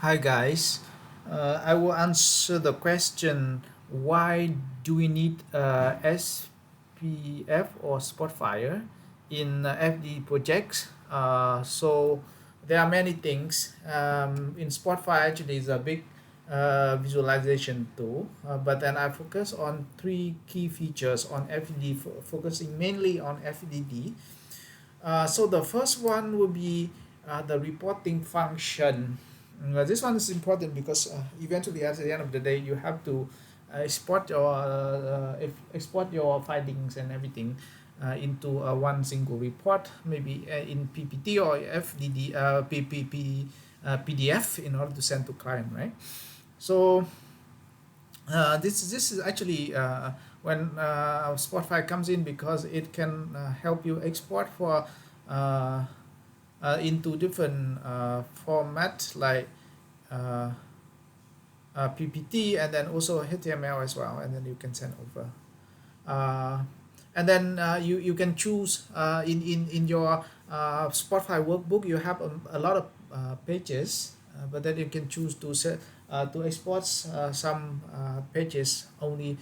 Hi guys, I will answer the question why do we need SPF or SpotFire in FD projects. So there are many things. In SpotFire actually is a big visualization tool, but then I focus on three key features on FDD, focusing mainly on FDD. So the first one will be the reporting function. This one is important because eventually at the end of the day you have to export your findings and everything into one single report, maybe in PPT or FDD, PDF in order to send to client, right? So this is actually when SpotFire comes in, because it can help you export for uh, into different format like uh, PPT and then also HTML as well, and then you can send over. Uh, and then you can choose in your SpotFire workbook. You have a lot of pages, but then you can choose to set to export some pages, only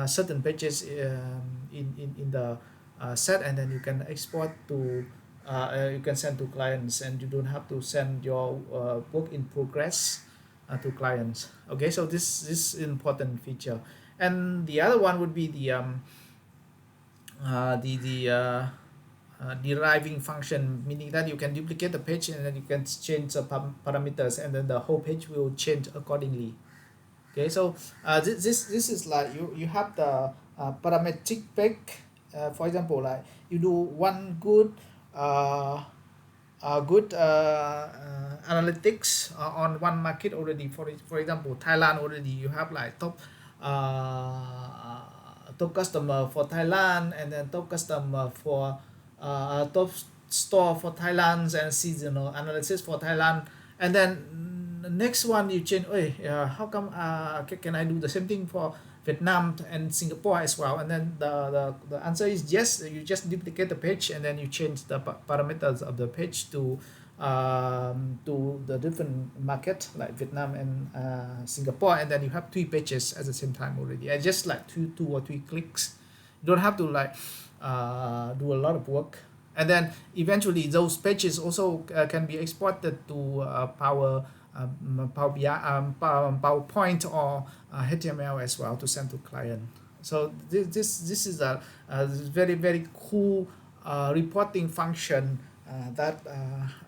certain pages in the set, and then you can export to you can send to clients, and you don't have to send your work in progress to clients. Okay, so this is important feature. And the other one would be the deriving function, meaning that you can duplicate the page and then you can change the parameters, and then the whole page will change accordingly. Okay, so this is like you have the parametric peg. For example, like you do one uh, good analytics on one market already. For example, Thailand already you have like top customer for Thailand, and then top customer for top store for Thailand, and seasonal analysis for Thailand. And then the next one you change, hey, how come can I do the same thing for Vietnam and Singapore as well? And then the answer is yes. You just duplicate the page and then you change the parameters of the page to the different market like Vietnam and Singapore, and then you have three pages at the same time already. And just like two or three clicks, you don't have to like do a lot of work. And then eventually those pages also can be exported to Power BI, PowerPoint or HTML as well to send to client. So this is a very cool reporting function that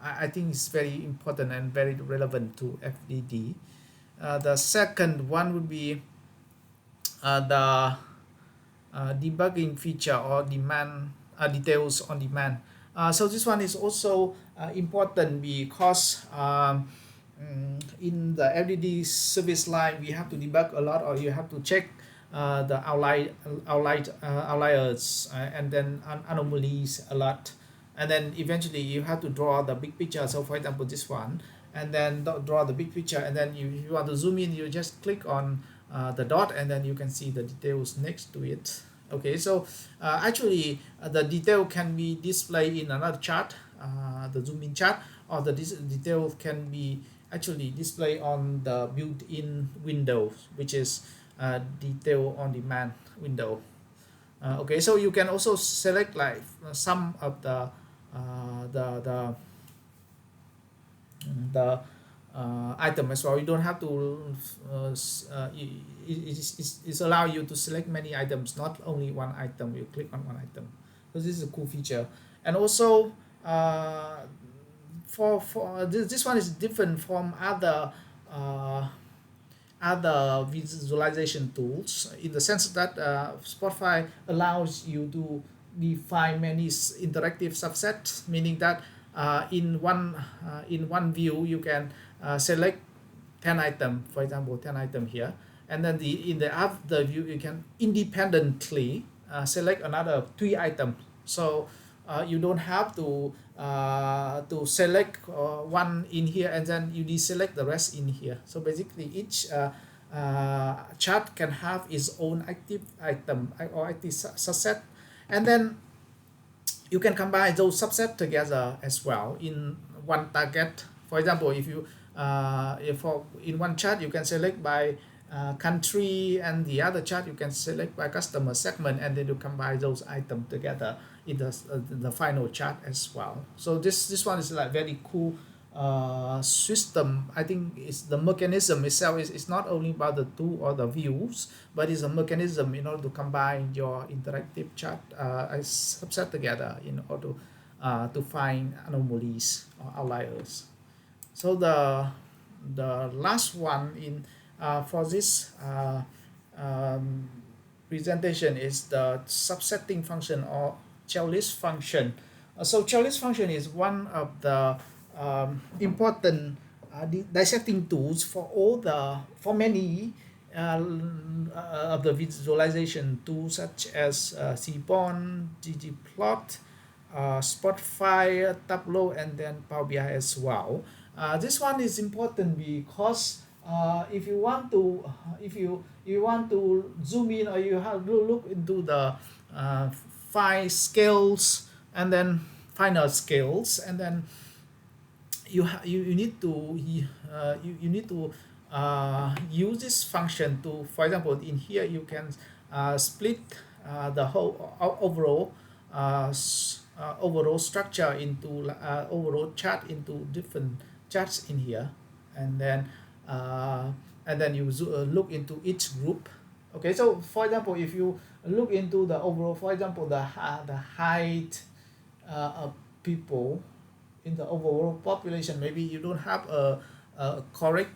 I think is very important and very relevant to FDD. The second one would be the debugging feature or demand details on demand. So this one is also important because in the FDD service line we have to debug a lot, or you have to check the outliers and then anomalies a lot, and then eventually you have to draw the big picture. So for example this one, and then draw the big picture, and then you want to zoom in, you just click on the dot, and then you can see the details next to it. Okay, so actually the detail can be displayed in another chart, the zoom in chart, or the detail can be actually displayed on the built-in window, which is detail on demand window. Okay, so you can also select like some of the item as well. You don't have to it's allow you to select many items, not only one item. You click on one item. So this is a cool feature. And also for this one is different from other visualization tools, in the sense that Spotify allows you to define many interactive subsets, meaning that in one view you can select 10 item, for example 10 item here, and then in the other view you can independently select another 3 items. So you don't have to select one in here and then you deselect the rest in here. So basically each chart can have its own active item or active subset, and then you can combine those subsets together as well in one target. For example, if you if in one chart you can select by country, and the other chart you can select by customer segment, and then you combine those items together in the final chart as well. So this one is like very cool system. I think it's the mechanism itself is not only about the tool or the views, but it's a mechanism in order to combine your interactive chart subset together in order to find anomalies or outliers. So the last one in for this presentation is the subsetting function or checklist function. So checklist function is one of the important dissecting tools for many of the visualization tools such as Seaborn, ggplot, SpotFire, Tableau, and then Power BI as well. This one is important because if you want to zoom in, or you have to look into the find scales and then final scales, and then you need to you need to use this function to, for example, in here you can split the whole overall structure into overall chart into different charts in here, and then you look into each group. Okay, so for example, if you look into the overall, for example, the height of people in the overall population, maybe you don't have a correct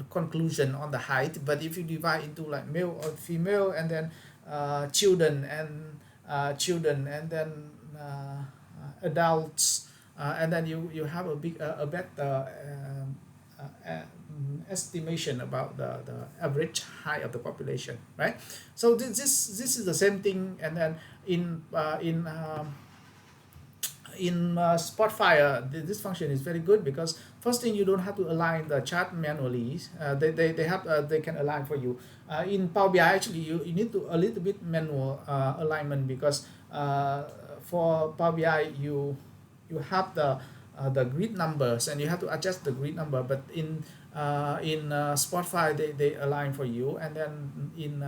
conclusion on the height, but if you divide into like male or female, and then children and then adults, and then you have a better estimation about the average height of the population, right? So this is the same thing, and then in SpotFire, this function is very good because first thing, you don't have to align the chart manually. They can align for you. In Power BI, actually, you need to a little bit manual alignment, because for Power BI you have the grid numbers, and you have to adjust the grid number. But in SpotFire, they align for you, and then in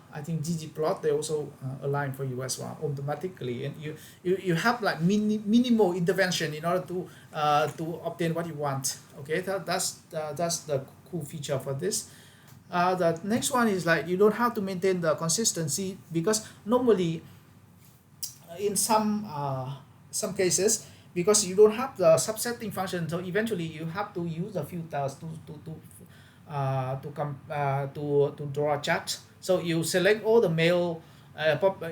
I think ggplot, they also align for you as well automatically, and you have like minimal intervention in order to obtain what you want. Okay, that's the cool feature for this. The next one is like you don't have to maintain the consistency, because normally in some cases, because you don't have the subsetting function, so eventually you have to use the filters to draw a chart. So you select all the male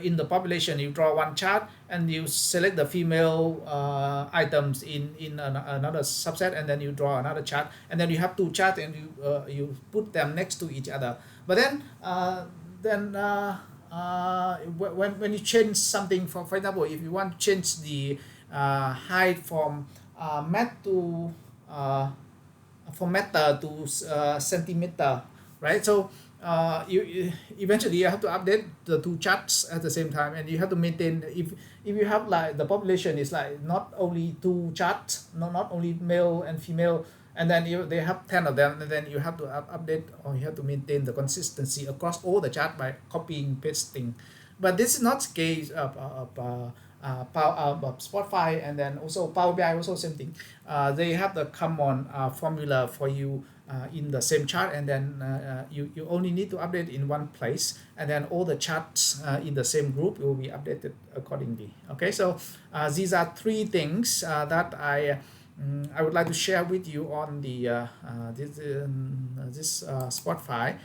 in the population, you draw one chart, and you select the female items in another subset, and then you draw another chart, and then you have two charts, and you put them next to each other. But then when you change something, for example, if you want to change the height from meter to centimeter, right? So you eventually you have to update the two charts at the same time, and you have to maintain, if you have like the population is like not only two charts, not only male and female, and then they have 10 of them, and then you have to update, or you have to maintain the consistency across all the chart by copying, pasting. But this is not the case of SpotFire, and then also Power BI, also same thing. They have the common formula for you in the same chart, and then you only need to update in one place, and then all the charts in the same group will be updated accordingly. Okay, so these are three things that I would like to share with you on the this SpotFire.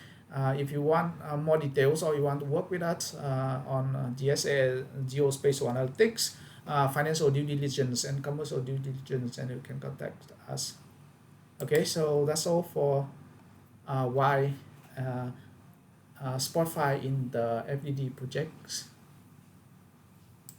If you want more details, or you want to work with us on GSA, Geospatial Analytics, financial due diligence, and commercial due diligence, and you can contact us. Okay, so that's all for why SpotFire in the FDD projects.